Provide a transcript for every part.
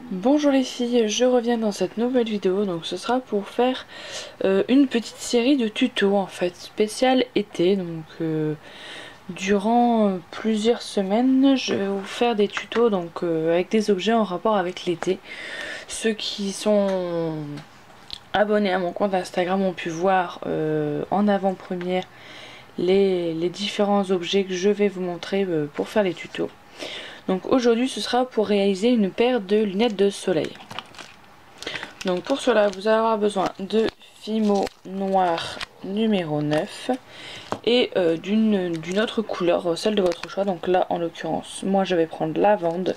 Bonjour les filles, je reviens dans cette nouvelle vidéo, donc ce sera pour faire une petite série de tutos en fait, spécial été. Donc durant plusieurs semaines, je vais vous faire des tutos donc avec des objets en rapport avec l'été. Ceux qui sont abonnés à mon compte Instagram ont pu voir en avant-première les différents objets que je vais vous montrer pour faire les tutos. Donc aujourd'hui ce sera pour réaliser une paire de lunettes de soleil. Donc pour cela vous allez avoir besoin de Fimo noir numéro 9 et d'une autre couleur, celle de votre choix. Donc là en l'occurrence moi je vais prendre lavande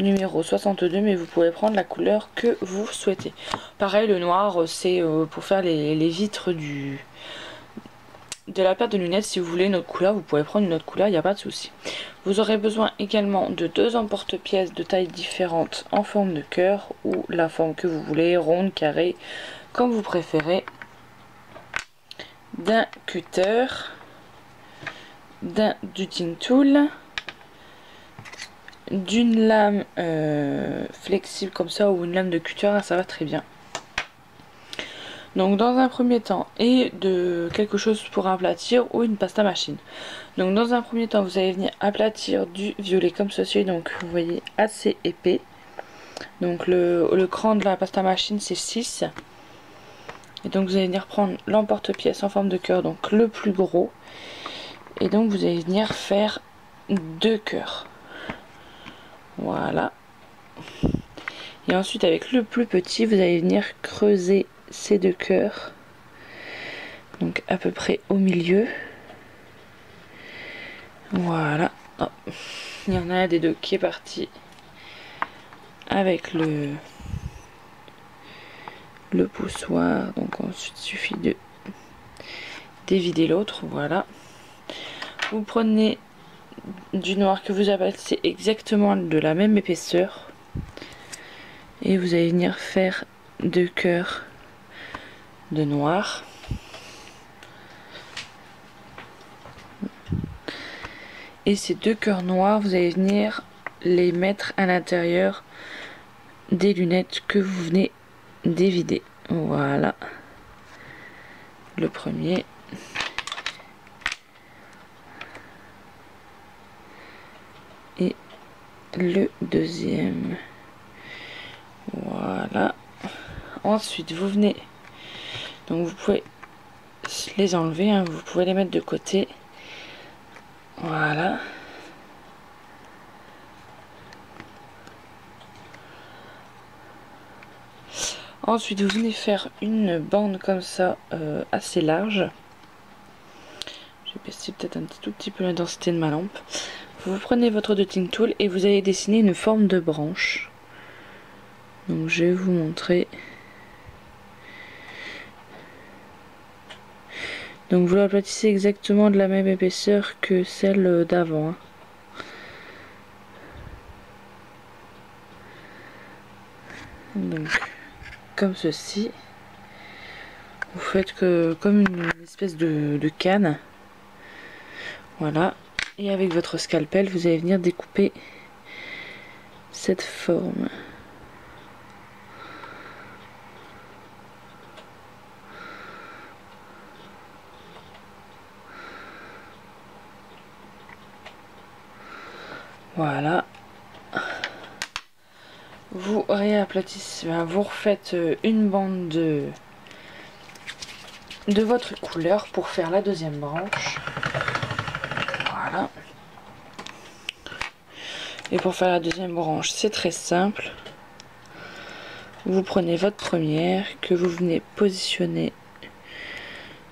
numéro 62, mais vous pouvez prendre la couleur que vous souhaitez. Pareil, le noir c'est pour faire les vitres de la paire de lunettes. Si vous voulez une autre couleur, vous pouvez prendre une autre couleur, il n'y a pas de souci. Vous aurez besoin également de deux emporte-pièces de tailles différentes en forme de cœur ou la forme que vous voulez, ronde, carré, comme vous préférez. D'un cutter, d'un dutting tool, d'une lame flexible comme ça ou une lame de cutter, ça va très bien. Donc dans un premier temps, et de quelque chose pour aplatir ou une pasta machine. Donc dans un premier temps vous allez venir aplatir du violet comme ceci, donc vous voyez assez épais. Donc le cran de la pasta machine c'est 6. Et donc vous allez venir prendre l'emporte-pièce en forme de cœur, donc le plus gros. Et donc vous allez venir faire 2 cœurs. Voilà. Et ensuite avec le plus petit vous allez venir creuser ces 2 cœurs. Donc à peu près au milieu. Voilà. Oh. Il y en a un des deux qui est parti avec le poussoir. Donc ensuite il suffit de dévider l'autre. Voilà. Vous prenez du noir que vous abattez exactement de la même épaisseur. Et vous allez venir faire 2 cœurs de noir. Et ces 2 cœurs noirs, vous allez venir les mettre à l'intérieur des lunettes que vous venez d'évider. Voilà. Le premier. Et le deuxième. Voilà. Ensuite, vous venez. Donc vous pouvez les enlever, hein, vous pouvez les mettre de côté. Voilà. Ensuite, vous venez faire une bande comme ça, assez large. Je vais baisser peut-être un tout petit peu l'intensité de ma lampe. Vous prenez votre dotting tool et vous allez dessiner une forme de branche. Donc je vais vous montrer. Donc vous l'aplatissez exactement de la même épaisseur que celle d'avant, hein. Donc comme ceci. Vous faites comme une espèce de canne. Voilà. Et avec votre scalpel, vous allez venir découper cette forme. Voilà. Vous réaplatissez, vous refaites une bande de votre couleur pour faire la deuxième branche. Voilà. Et pour faire la deuxième branche, c'est très simple. Vous prenez votre première que vous venez positionner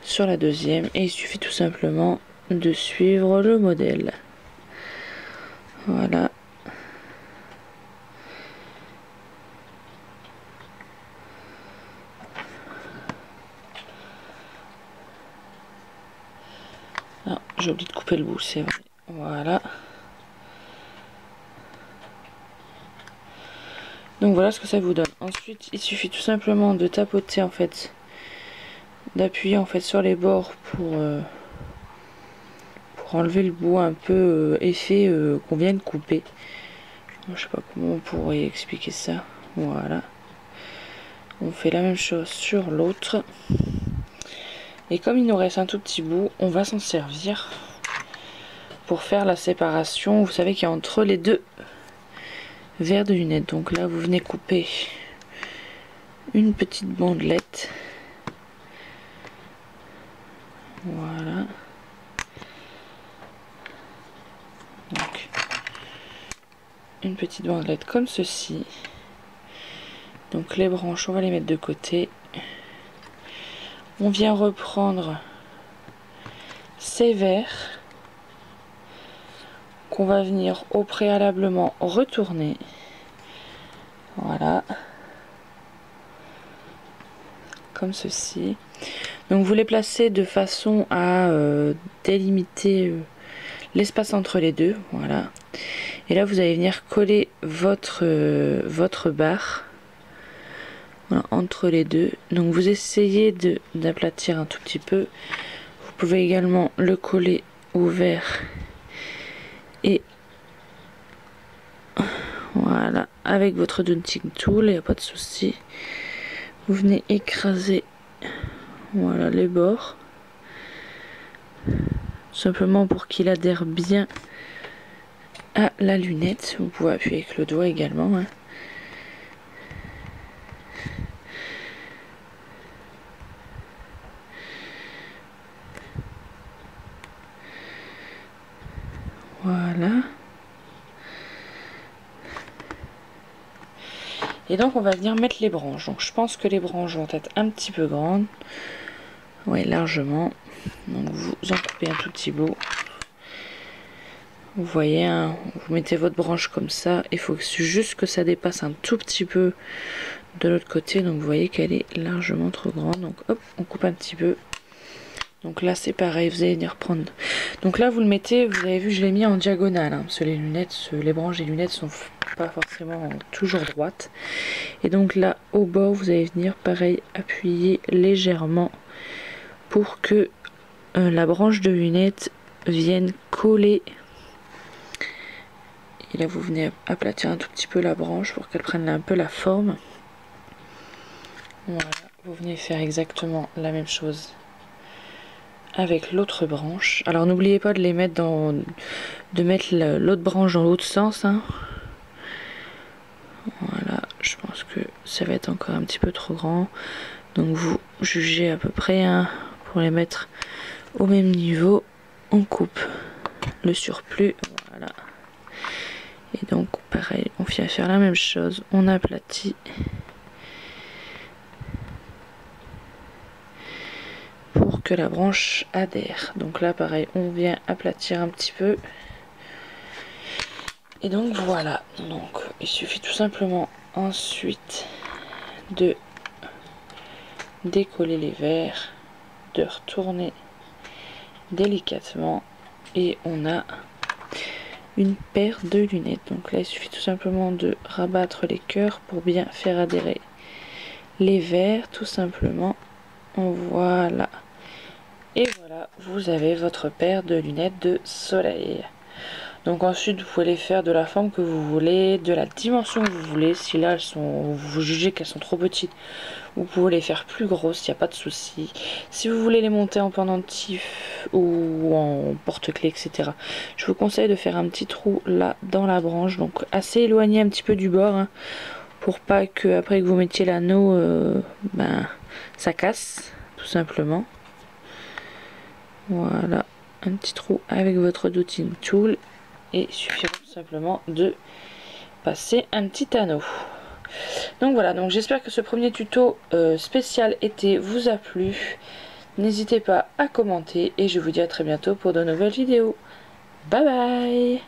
sur la deuxième et il suffit tout simplement de suivre le modèle. Voilà. Ah, j'ai oublié de couper le bout, c'est vrai. Voilà. Donc voilà ce que ça vous donne. Ensuite, il suffit tout simplement de tapoter en fait, d'appuyer en fait sur les bords pour enlever le bout un peu effet qu'on vient de couper. Je sais pas comment on pourrait expliquer ça. Voilà. On fait la même chose sur l'autre. Et comme il nous reste un tout petit bout, on va s'en servir pour faire la séparation. Vous savez qu'il y a entre les deux verres de lunettes. Donc là, vous venez couper une petite bandelette. Voilà. Donc, une petite bandelette comme ceci. Donc les branches, on va les mettre de côté. On vient reprendre ces verres qu'on va venir au préalablement retourner. Voilà. Comme ceci. Donc vous les placez de façon à délimiter l'espace entre les deux. Voilà. Et là vous allez venir coller votre barre. Voilà, entre les deux. Donc vous essayez d'aplatir un tout petit peu. Vous pouvez également le coller au verre. Et voilà, avec votre Dotting Tool, il n'y a pas de souci. Vous venez écraser, voilà, les bords. Simplement pour qu'il adhère bien à la lunette. Vous pouvez appuyer avec le doigt également. Hein. Voilà. Et donc on va venir mettre les branches. Donc je pense que les branches vont être un petit peu grandes. Oui, largement. Donc vous en coupez un tout petit bout. Vous voyez, hein, vous mettez votre branche comme ça. Il faut juste que ça dépasse un tout petit peu de l'autre côté. Donc vous voyez qu'elle est largement trop grande. Donc hop, on coupe un petit peu. Donc là c'est pareil, vous allez venir prendre. Donc là vous le mettez, vous avez vu je l'ai mis en diagonale. Hein, parce que les lunettes, les branches des lunettes sont pas forcément toujours droites. Et donc là au bord vous allez venir pareil appuyer légèrement pour que la branche de lunettes vienne coller. Et là vous venez aplatir un tout petit peu la branche pour qu'elle prenne un peu la forme. Voilà, vous venez faire exactement la même chose avec l'autre branche. Alors n'oubliez pas de les mettre de mettre l'autre branche dans l'autre sens. Hein. Voilà, je pense que ça va être encore un petit peu trop grand. Donc vous jugez à peu près hein, pour les mettre au même niveau. On coupe le surplus. Voilà. Et donc pareil, on vient faire la même chose. On aplatit. Pour que la branche adhère. Donc là pareil, on vient aplatir un petit peu. Et donc voilà. Donc il suffit tout simplement ensuite de décoller les verres, de retourner délicatement et on a une paire de lunettes. Donc là il suffit tout simplement de rabattre les cœurs pour bien faire adhérer les verres tout simplement. Voilà. Et voilà, vous avez votre paire de lunettes de soleil. Donc ensuite vous pouvez les faire de la forme que vous voulez, de la dimension que vous voulez. Si là elles sont, vous jugez qu'elles sont trop petites, vous pouvez les faire plus grosses, il n'y a pas de souci. Si vous voulez les monter en pendentif ou en porte-clés, etc. Je vous conseille de faire un petit trou là dans la branche, donc assez éloigné un petit peu du bord, hein, pour pas que après que vous mettiez l'anneau, ça casse, tout simplement. Voilà, un petit trou avec votre Dotting Tool. Et il suffit tout simplement de passer un petit anneau. Donc voilà, donc j'espère que ce premier tuto spécial été vous a plu. N'hésitez pas à commenter et je vous dis à très bientôt pour de nouvelles vidéos. Bye bye.